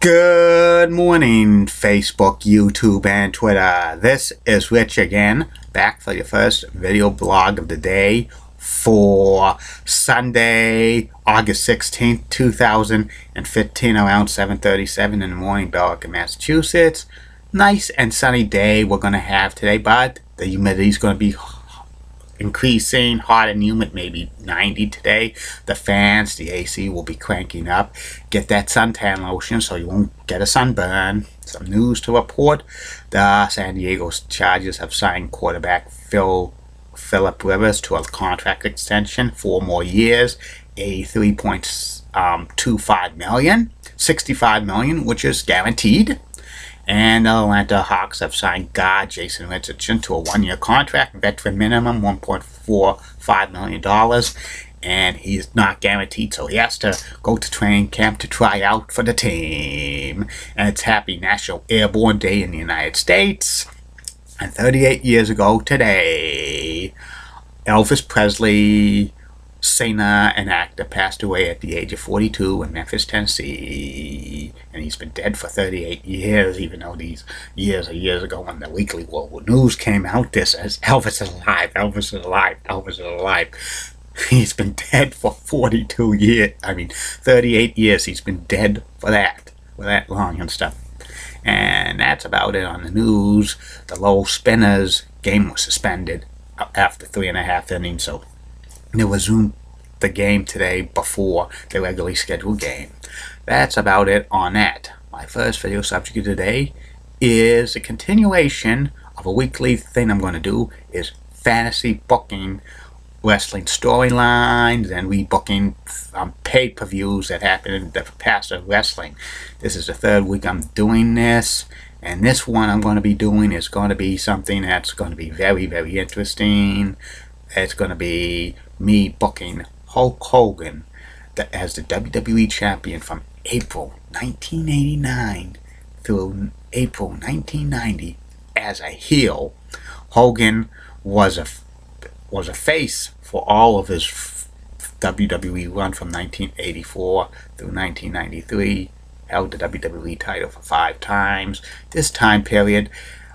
Good morning, Facebook, YouTube, and Twitter. This is Rich again, back for your first video blog of the day for Sunday, August 16th, 2015, around 7:37 in the morning, Berwick, Massachusetts. Nice and sunny day we're going to have today, but the humidity is going to be increasing, hot and humid, maybe 90 today. The fans, the AC will be cranking up. Get that suntan lotion so you won't get a sunburn. Some news to report. The San Diego Chargers have signed quarterback Phillip Rivers to a contract extension, 4 more years, $83.25 million, $65 million, which is guaranteed. And the Atlanta Hawks have signed guard Jason Richardson to a 1-year contract, veteran minimum $1.45 million, and he's not guaranteed, so he has to go to training camp to try out for the team. And it's Happy National Airborne Day in the United States. And 38 years ago today, Elvis Presley, singer and actor, passed away at the age of 42 in Memphis, Tennessee. And he's been dead for 38 years, even though these years are years ago when the Weekly World News came out. This says Elvis is alive, Elvis is alive, Elvis is alive. He's been dead for 42 years. 38 years he's been dead for that long and stuff. And that's about it on the news. The Lowell Spinners game was suspended after 3.5 innings, so they resumed the game today before the regularly scheduled game. That's about it on that. My first video subject of today is a continuation of a weekly thing I'm going to do, is fantasy booking wrestling storylines and rebooking pay-per-views that happen in the past of wrestling. This is the 3rd week I'm doing this, and this one I'm going to be doing is going to be something that's going to be very, very interesting. It's going to be me booking Hulk Hogan as the WWE champion from April 1989 through April 1990 as a heel. Hogan was a face for all of his WWE run from 1984 through 1993. Held the WWE title for 5 times. This time period,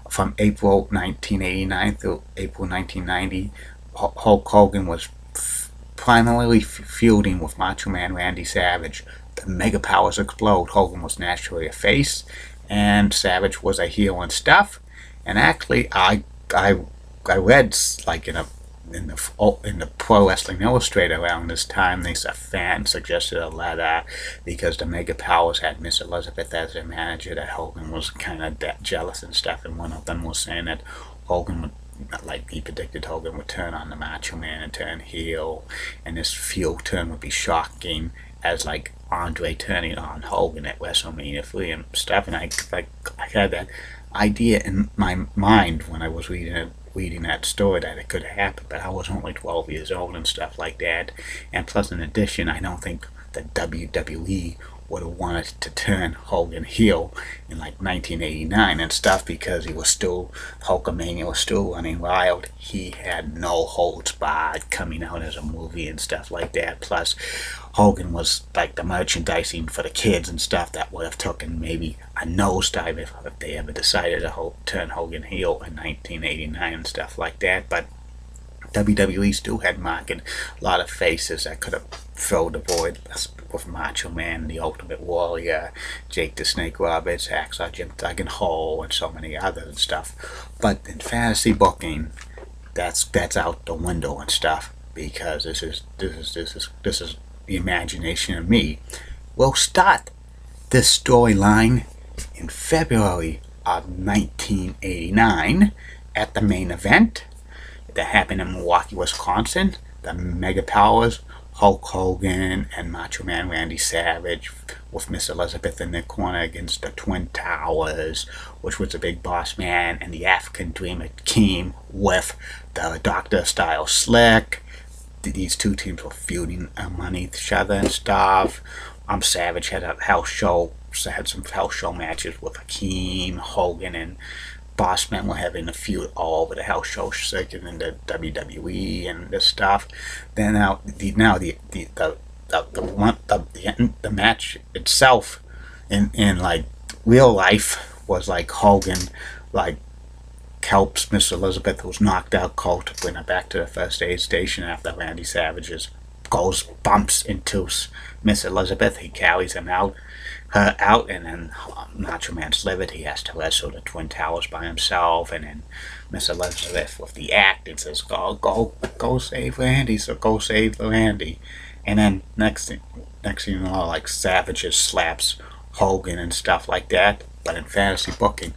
from April 1989 through April 1990, Hulk Hogan was primarily feuding with Macho Man Randy Savage. The Mega Powers explode. Hogan was naturally a face, and Savage was a heel and stuff. And actually, I read, like, in the Pro Wrestling Illustrated around this time, a fan suggested a letter because the Mega Powers had Miss Elizabeth as their manager, that Hogan was kind of jealous and stuff, and one of them was saying that Hogan would, he predicted Hogan would turn on the Macho Man and turn heel, and this heel turn would be shocking, as like Andre turning on Hogan at WrestleMania 3 and stuff. And I had that idea in my mind when I was reading that story that it could happen, but I was only 12 years old and stuff like that. And plus, in addition, I don't think the WWE would have wanted to turn Hogan heel in like 1989 and stuff, because he was still, Hulkamania was still running wild. He had no holds barred coming out as a movie and stuff like that. Plus, Hogan was like the merchandising for the kids and stuff that would have taken maybe a nosedive if they ever decided to turn Hogan heel in 1989 and stuff like that. But WWE still had marketed a lot of faces that could have filled the void with Macho Man, the Ultimate Warrior, Jake the Snake Roberts, Hacksaw Jim Duggan Hole, and so many others and stuff. But in fantasy booking, that's out the window and stuff, because this is the imagination of me. We'll start this storyline in February of 1989 at the main event that happened in Milwaukee, Wisconsin. The Mega Powers, Hulk Hogan and Macho Man Randy Savage, with Miss Elizabeth in the corner against the Twin Towers, which was the Big Boss Man and the African Dreamer team with the Doctor Style Slick. These two teams were feuding among each other and stuff. Savage had some house show matches with Hakeem, Hogan, and Boss Men were having a feud all over the house show circuit in the WWE and this stuff. Then the match itself in like real life was like Hogan like helps Miss Elizabeth, who's knocked out cold, to bring her back to the first aid station after Randy Savage's bumps into Miss Elizabeth. He carries her out, and then Macho Man's livid. He has to wrestle the Twin Towers by himself, and then Miss Elizabeth with the act and says, go save Randy, so go save Randy. And then next thing you know, like Savage just slaps Hogan and stuff like that. But in fantasy booking,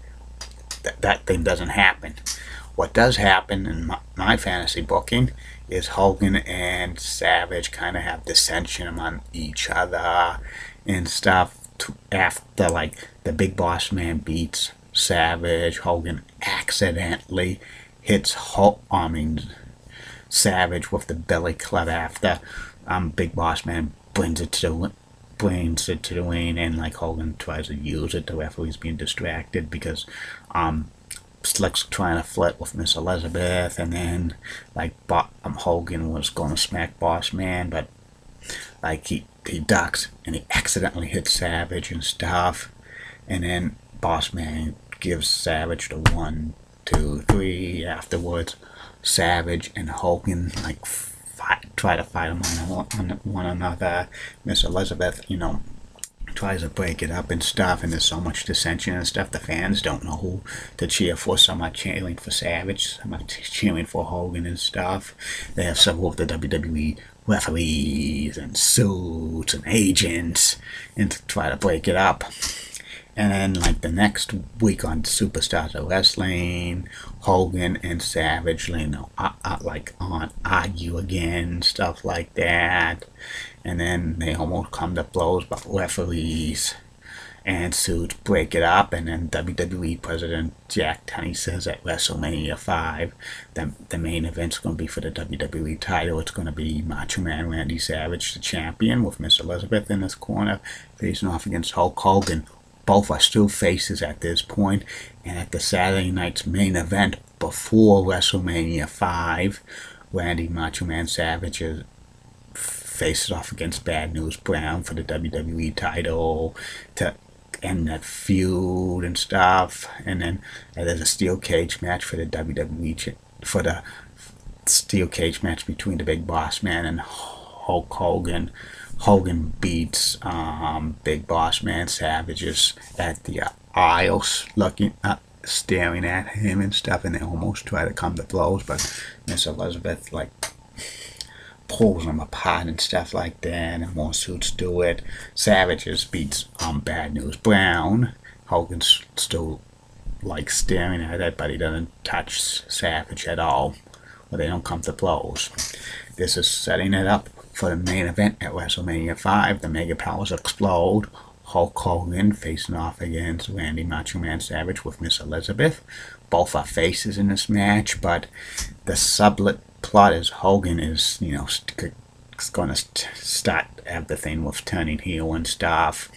that thing doesn't happen. What does happen in my fantasy booking is Hogan and Savage kind of have dissension among each other and stuff. After like the Big Boss Man beats Savage, Hogan accidentally hits Savage with the Billy Club after Big Boss Man brings it to the ring, and like Hogan tries to use it. The referee's being distracted because Slick's trying to flirt with Miss Elizabeth, and then like Hogan was going to smack Boss Man, but like he ducks and he accidentally hits Savage and stuff, and then Boss Man gives Savage the 1, 2, 3. Afterwards, Savage and Hogan like try to fight them on one another. Miss Elizabeth, tries to break it up and stuff, and there's so much dissension and stuff. The fans don't know who to cheer for. Some are cheering for Savage, some are cheering for Hogan and stuff. They have several of the WWE referees and suits and agents and to try to break it up. And then like the next week on Superstars of Wrestling, Hogan and Savage argue again, stuff like that. And then they almost come to blows, but referees and suits break it up. And then WWE President Jack Tunney says at WrestleMania 5 the main event's going to be for the WWE title. It's going to be Macho Man Randy Savage, the champion, with Miss Elizabeth in his corner, facing off against Hulk Hogan. Both are still faces at this point. And at the Saturday night's main event before WrestleMania 5, Randy Macho Man Savage faces off against Bad News Brown for the WWE title to end that feud and stuff. And then there's a steel cage match for the WWE for the steel cage match between the Big Boss Man and Hulk Hogan. Hogan beats Big Boss Man Savages at the aisles, staring at him and stuff, and they almost try to come to blows, but Miss Elizabeth pulls them apart and stuff like that, and more suits do it. Savages beats Bad News Brown. Hogan's still staring at it, but he doesn't touch Savage at all, or they don't come to blows. This is setting it up for the main event at WrestleMania 5. The Mega Powers explode. Hulk Hogan facing off against Randy Macho Man Savage with Miss Elizabeth. Both are faces in this match, but the sublet plot is Hogan is, going to start everything with turning heel and stuff.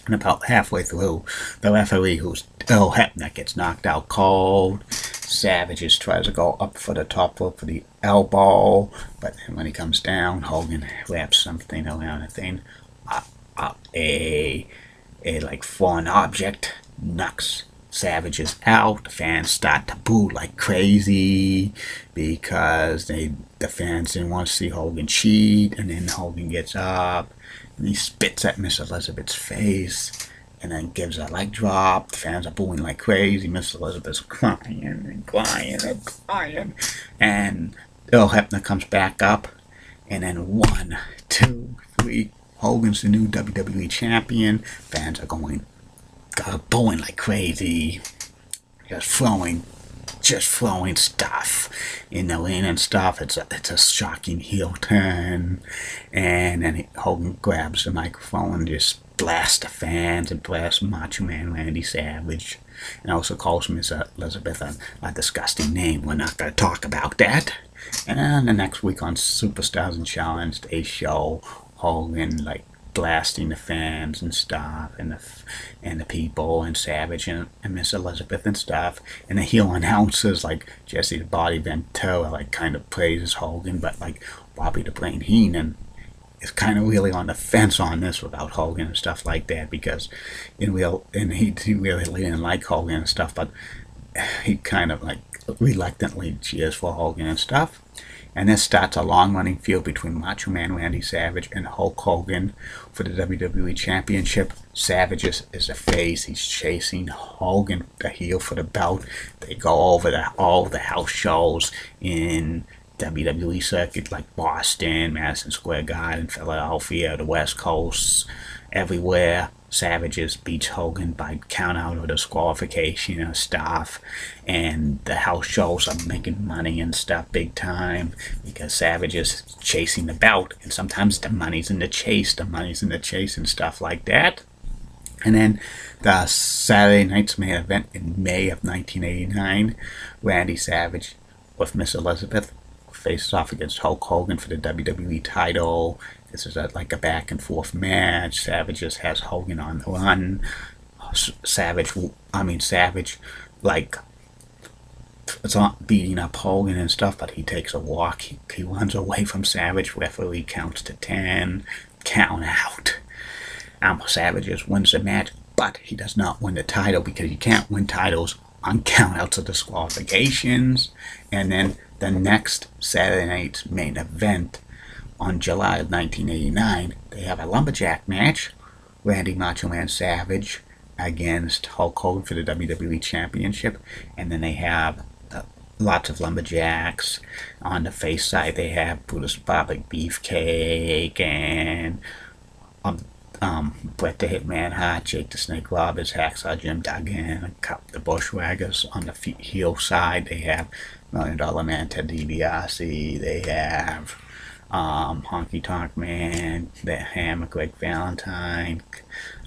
And about halfway through, the referee, who's Earl Hebner, gets knocked out cold. Savages tries to go up for the top rope for the elbow, but then when he comes down, Hogan wraps something around the thing. A foreign object knocks Savages out. The fans start to boo like crazy because the fans didn't want to see Hogan cheat. And then Hogan gets up and he spits at Miss Elizabeth's face and then gives a leg drop. The fans are booing like crazy. Miss Elizabeth's crying and crying and crying. And Earl Hebner comes back up. And then 1, 2, 3. Hogan's the new WWE champion. Fans are booing like crazy. Just throwing stuff in the ring and stuff. It's a shocking heel turn. And then Hogan grabs the microphone and just blasts the fans and blasts Macho Man Randy Savage. And also calls Miss Elizabeth a disgusting name. We're not going to talk about that. And then the next week on Superstars and Challenge, they show Hogan blasting the fans and stuff, and the people, and Savage and Miss Elizabeth and stuff. And the heel announcers like Jesse the Body Ventura kind of praises Hogan, but Bobby the Brain Heenan is kind of really on the fence on this without Hogan and stuff like that, because he really didn't like Hogan and stuff, but he kind of like reluctantly cheers for Hogan and stuff. And this starts a long-running feud between Macho Man Randy Savage and Hulk Hogan for the WWE Championship. Savage is a face. He's chasing Hogan, the heel, for the belt. They go over all the house shows in WWE circuit, like Boston, Madison Square Garden, Philadelphia, the West Coast, everywhere. Savage beats Hogan by count out or disqualification and stuff, and the house shows are making money and stuff big time because Savage is chasing the belt, and sometimes the money's in the chase, and stuff like that. And then the Saturday night's main event in May of 1989, Randy Savage with Miss Elizabeth faces off against Hulk Hogan for the WWE title. This is like a back and forth match. Savage just has Hogan on the run. Savage, like, it's not beating up Hogan and stuff, but he takes a walk. He runs away from Savage. Referee counts to 10. Count out. Savage just wins the match, but he does not win the title because you can't win titles on countouts or disqualifications. And then the next Saturday night's main event on July of 1989, they have a lumberjack match. Randy Macho Man Savage against Hulk Hogan for the WWE Championship. And then they have lots of lumberjacks. On the face side, they have Brutus Barber Beefcake and Bret the Hitman Hart, Jake the Snake Roberts, Hacksaw Jim Duggan, the Bushwhackers. On the heel side, they have $1 Million Man Ted DiBiase. They have Honky Tonk Man, the Hammer, Greg Valentine,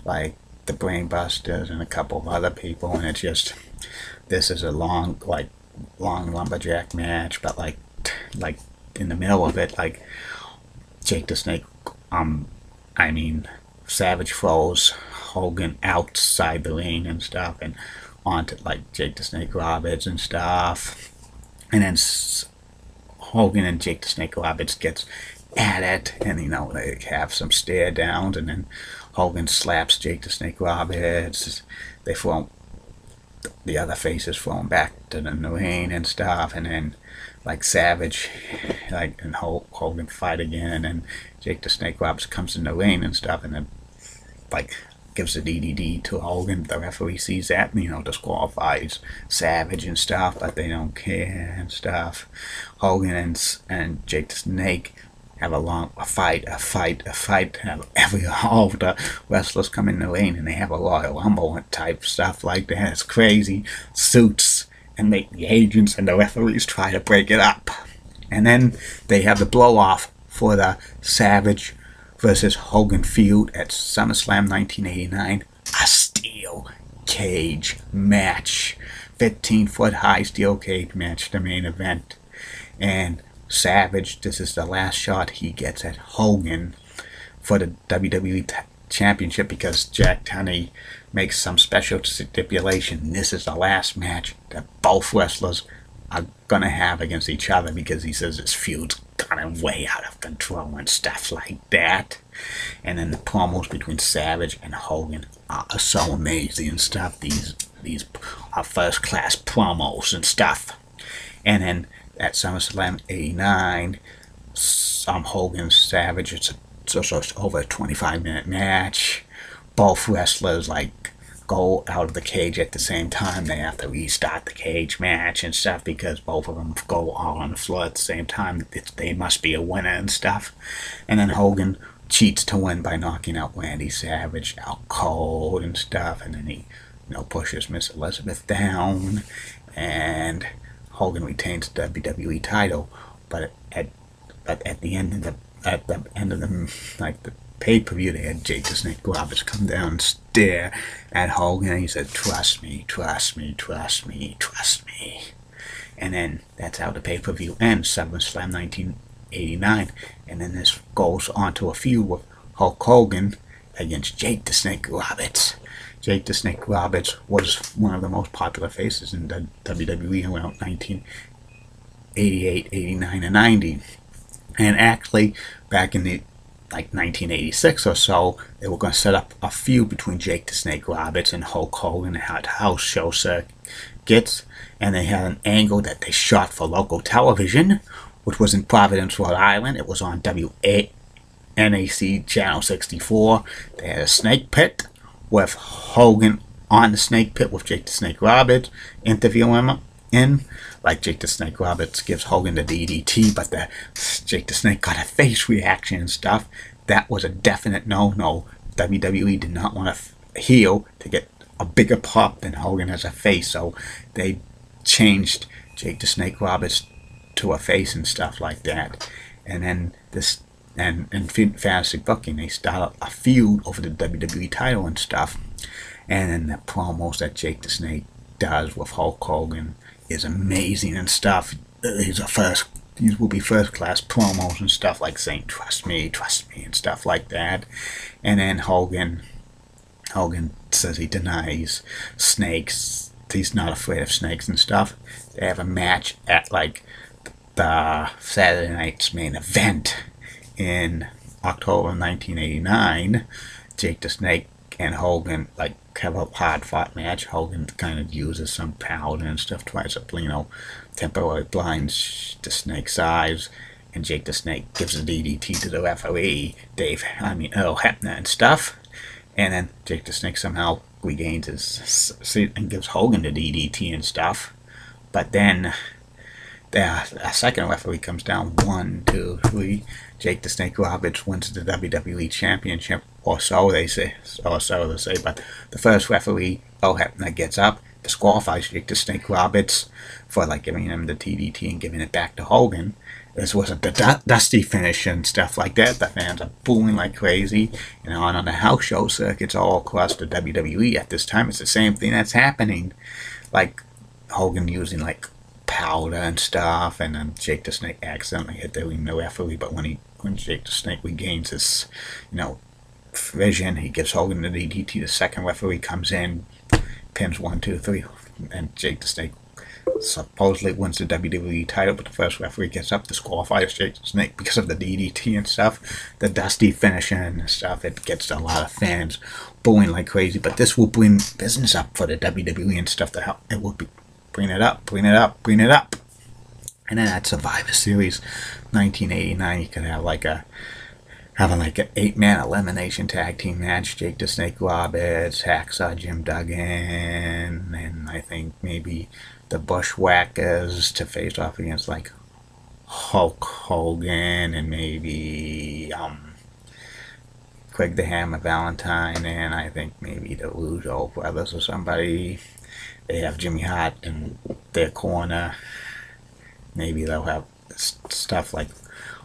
like the Brainbusters, and a couple of other people. And it's just, this is a long lumberjack match, but like in the middle of it, like Jake the Snake, Savage throws Hogan outside the ring and stuff, and onto like Jake the Snake Roberts and stuff, and then Hogan and Jake the Snake Roberts gets at it, and they have some stare downs, and then Hogan slaps Jake the Snake Roberts. They throw the other faces thrown back to the ring and stuff, and then like Savage and Hogan fight again, and then Jake the Snake Roberts comes in the ring and stuff, and then gives a DDT to Hogan. The referee sees that, disqualifies Savage and stuff, but they don't care and stuff. Hogan and Jake the Snake have a fight. Have all the wrestlers come in the ring, and they have a Royal Rumble type stuff like that. It's crazy. Suits, and make the agents and the referees try to break it up. And then they have the blow off for the Savage versus Hogan feud at SummerSlam 1989, a steel cage match, 15-foot high steel cage match, the main event. And Savage, this is the last shot he gets at Hogan for the WWE Championship, because Jack Tunney makes some special stipulation. This is the last match that both wrestlers are gonna have against each other, because he says this feud's gotten way out of control and stuff like that. And then the promos between Savage and Hogan are so amazing and stuff. These are first class promos and stuff. And then at SummerSlam 89, Hogan Savage, it's over a 25-minute match. Both wrestlers go out of the cage at the same time. They have to restart the cage match and stuff, because both of them go all on the floor at the same time. They must be a winner and stuff. And then Hogan cheats to win by knocking out Randy Savage out cold and stuff. And then he pushes Miss Elizabeth down, and Hogan retains the WWE title. But at the end of the pay-per-view, they had Jake the Snake Roberts come down and stare at Hogan, and he said, "Trust me, trust me, trust me, trust me." And then that's how the pay-per-view ends, SummerSlam 1989. And then this goes on to a feud with Hulk Hogan against Jake the Snake Roberts. Jake the Snake Roberts was one of the most popular faces in the WWE around 1988, 89, and 90. And actually, back in the like 1986 or so, they were going to set up a feud between Jake the Snake Roberts and Hulk Hogan at house show circuits, and they had an angle that they shot for local television, which was in Providence, Rhode Island. It was on WNAC Channel 64. They had a snake pit with Hogan on the snake pit with Jake the Snake Roberts interviewing him in. Like Jake the Snake Roberts gives Hogan the DDT, but Jake the Snake got a face reaction and stuff. That was a definite no-no. WWE did not want a heel to get a bigger pop than Hogan as a face, so they changed Jake the Snake Roberts to a face and stuff like that. And then in fantasy booking, they started a feud over the WWE title and stuff. And then the promos that Jake the Snake does with Hulk Hogan is amazing and stuff. These will be first class promos and stuff, like saying trust me and stuff like that. And then Hogan says he denies snakes. He's not afraid of snakes and stuff. They have a match at like the Saturday night's main event in October 1989. Jake the Snake and Hogan like have a hard-fought match. Hogan kind of uses some powder and stuff, tries to, temporarily blinds the Snake's eyes, and Jake the Snake gives a DDT to the referee, Earl Hebner and stuff, and then Jake the Snake somehow regains his seat and gives Hogan the DDT and stuff. But then a second referee comes down. 1, 2, 3. Jake the Snake Roberts wins the WWE Championship, or so they say. But the first referee, Earl Hebner, gets up, disqualifies Jake the Snake Roberts for giving him the DDT and giving it back to Hogan. This wasn't the Dusty finish and stuff like that. The fans are booing like crazy. On the house show circuits all across the WWE at this time, it's the same thing that's happening. Like Hogan using powder and stuff, and then Jake the Snake accidentally hit the referee. But when Jake the Snake regains his, vision, he gives Hogan the DDT. The second referee comes in, pins 1, 2, 3, and Jake the Snake supposedly wins the WWE title. But the first referee gets up, disqualifies Jake the Snake because of the DDT and stuff, the Dusty finishing and stuff. It gets a lot of fans booing like crazy. But this will bring business up for the WWE and stuff. It will be. Bring it up. And then at Survivor Series 1989, you could have an 8-man elimination tag team match. Jake the Snake Roberts, Hacksaw Jim Duggan, and I think maybe the Bushwhackers to face off against Hulk Hogan, and maybe Craig the Hammer Valentine, and I think maybe the Lujo brothers or somebody. They have Jimmy Hart in their corner. Maybe they'll have stuff like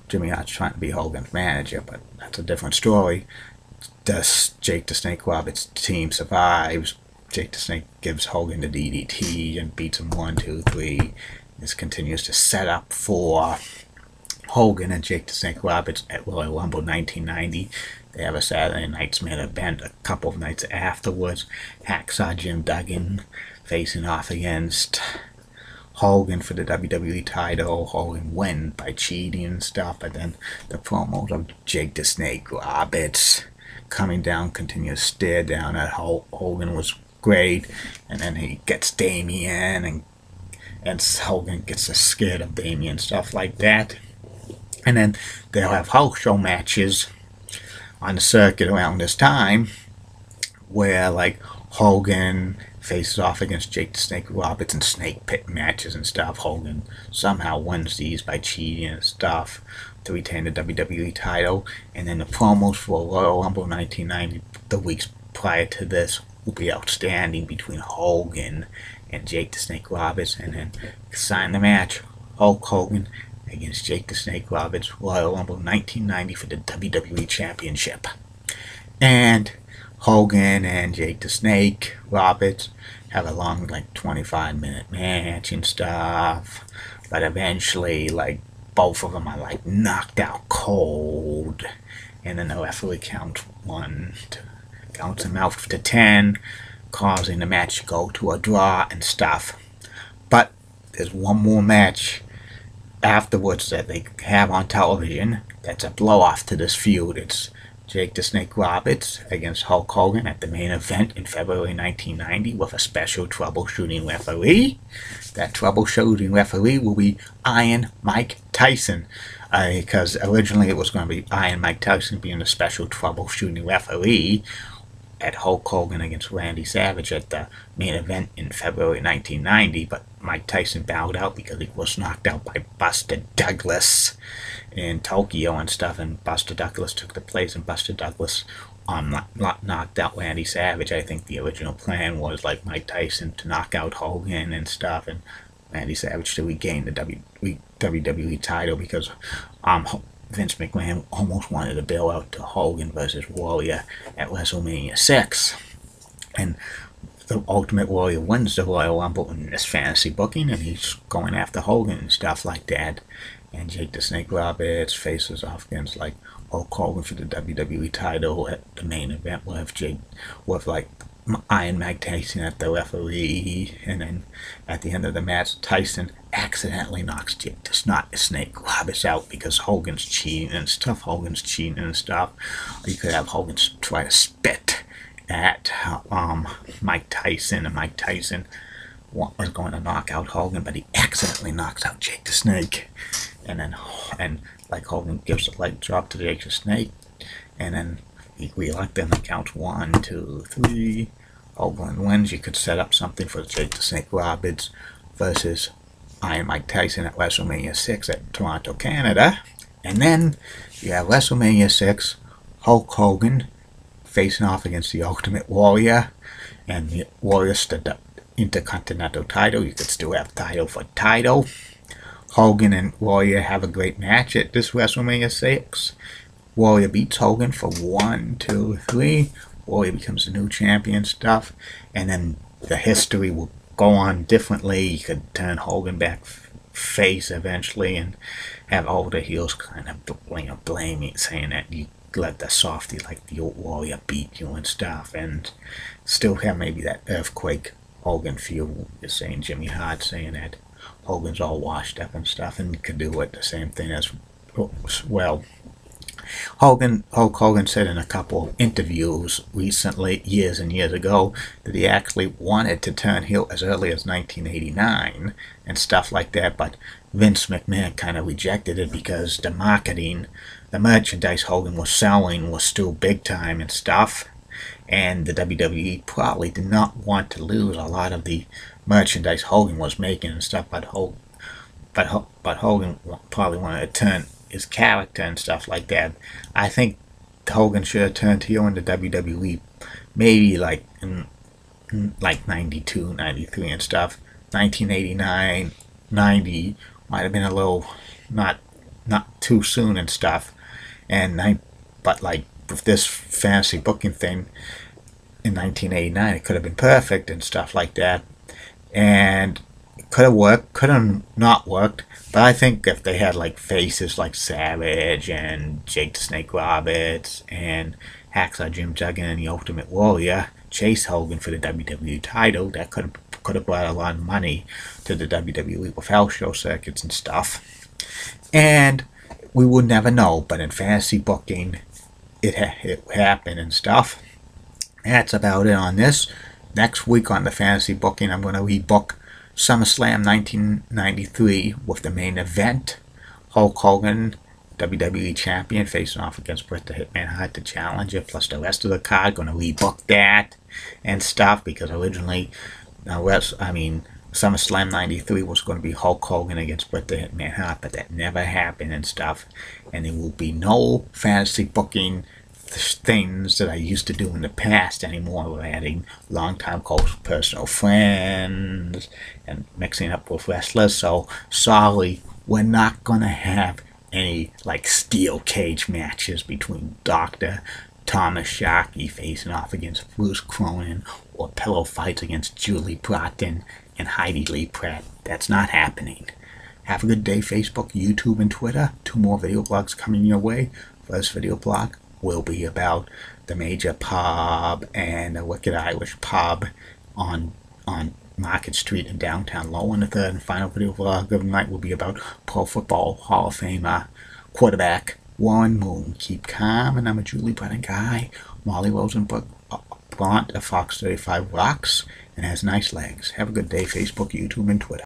Jimmy Hart's trying to be Hogan's manager, but that's a different story. Does Jake the Snake Roberts' team survives? Jake the Snake gives Hogan the DDT and beats him 1, 2, 3. This continues to set up for Hogan and Jake the Snake Roberts at Royal Rumble 1990. They have a Saturday night's main event a couple of nights afterwards. Hacksaw Jim Duggan facing off against Hogan for the WWE title. Hogan win by cheating and stuff, but then the promos of Jake the Snake Roberts coming down, continuous stare down at Hogan was great, and then he gets Damien, and Hogan gets scared of Damien and stuff like that. And then they'll have house show matches on the circuit around this time where Hogan faces off against Jake the Snake Roberts in snake pit matches and stuff. Hogan somehow wins these by cheating and stuff to retain the WWE title. And then the promos for Royal Rumble 1990, the weeks prior to this, will be outstanding between Hogan and Jake the Snake Roberts. And then sign the match, Hulk Hogan against Jake the Snake Roberts, Royal Rumble 1990 for the WWE Championship. And Hogan and Jake the Snake Roberts have a long 25-minute match and stuff, but eventually both of them are knocked out cold, and then the referee counts them out to 10, causing the match to go to a draw and stuff. But there's one more match afterwards that they have on television that's a blow-off to this feud. It's Jake the Snake Roberts against Hulk Hogan at the main event in February 1990 with a special troubleshooting referee. That troubleshooting referee will be Iron Mike Tyson, because originally it was going to be Iron Mike Tyson being the special troubleshooting referee at Hulk Hogan against Randy Savage at the main event in February 1990, but Mike Tyson bowed out because he was knocked out by Buster Douglas in Tokyo and stuff, and Buster Douglas took the place, and Buster Douglas knocked out Randy Savage. I think the original plan was like Mike Tyson to knock out Hogan and stuff, and Randy Savage to regain the WWE title, because Vince McMahon almost wanted to bail out to Hogan versus Warrior at WrestleMania 6. And the Ultimate Warrior wins the Royal Rumble in this fantasy booking, and he's going after Hogan and stuff like that. And Jake the Snake Roberts faces off against like Hulk Hogan for the WWE title at the main event with like Iron Mike Tyson at the referee, and then at the end of the match, Tyson accidentally knocks Jake the Snake Roberts out because Hogan's cheating and stuff. Or you could have Hogan try to spit at Mike Tyson, and Mike Tyson was going to knock out Hogan, but he accidentally knocks out Jake the Snake, and like Hogan gives a leg drop to Jake the Snake, and then he reluctantly counts 1, 2, 3. Hogan wins. You could set up something for Jake the Snake Roberts versus Iron Mike Tyson at WrestleMania 6 at Toronto, Canada. And then you have WrestleMania 6, Hulk Hogan facing off against the Ultimate Warrior, and the Warrior stood the Intercontinental title. You could still have title for title. Hogan and Warrior have a great match at this WrestleMania 6. Warrior beats Hogan for 1, 2, 3. Warrior becomes the new champion stuff, and then the history will go on differently. You could turn Hogan back face eventually and have all the heels kind of blaming, saying that you let the softy like the old Warrior beat you and stuff, and still have maybe that earthquake Hogan feel. You're saying Jimmy Hart saying that Hogan's all washed up and stuff, and you could do it the same thing as well. Hulk Hogan said in a couple of interviews recently, years and years ago, that he actually wanted to turn heel as early as 1989 and stuff like that, but Vince McMahon kind of rejected it because the marketing, the merchandise Hogan was selling was still big time and stuff, and the WWE probably did not want to lose a lot of the merchandise Hogan was making and stuff, but Hogan probably wanted to turn his character and stuff like that. I think Hogan should have turned heel in the WWE maybe like in like 92, 93 and stuff. 1989, 90 might have been a little not too soon and stuff. But like with this fantasy booking thing in 1989, it could have been perfect and stuff like that. And it could have worked, could have not worked. But I think if they had like faces like Savage and Jake the Snake Roberts and Hacksaw Jim Duggan and the Ultimate Warrior chase Hogan for the WWE title, that could have brought a lot of money to the WWE with house show circuits and stuff. And we would never know, but in fantasy booking, it happened and stuff. That's about it on this. Next week on the fantasy booking, I'm going to rebook SummerSlam 1993 with the main event. Hulk Hogan, WWE Champion, facing off against Bret the Hitman Hart, the challenger, plus the rest of the card. Going to rebook that and stuff because originally, SummerSlam 93 was going to be Hulk Hogan against Bret the Hitman Hart, but that never happened and stuff. And there will be no fantasy booking things that I used to do in the past anymore. We're adding long-time close personal friends and mixing up with wrestlers. So sorry, we're not gonna have any like steel cage matches between Dr. Thomas Sharkey facing off against Bruce Cronin, or pillow fights against Julie Broughton and Heidi Lee Pratt. That's not happening. Have a good day, Facebook, YouTube, and Twitter. 2 more video blogs coming your way. First video blog will be about the Major Pub and the Wicked Irish Pub on Market Street in downtown Lowell. And the third and final video vlog of the night will be about Pro Football Hall of Famer quarterback Warren Moon. Keep calm, and I'm a Julie Brennan guy. Molly Rosenberg, Blunt, a Fox 35 rocks and has nice legs. Have a good day, Facebook, YouTube, and Twitter.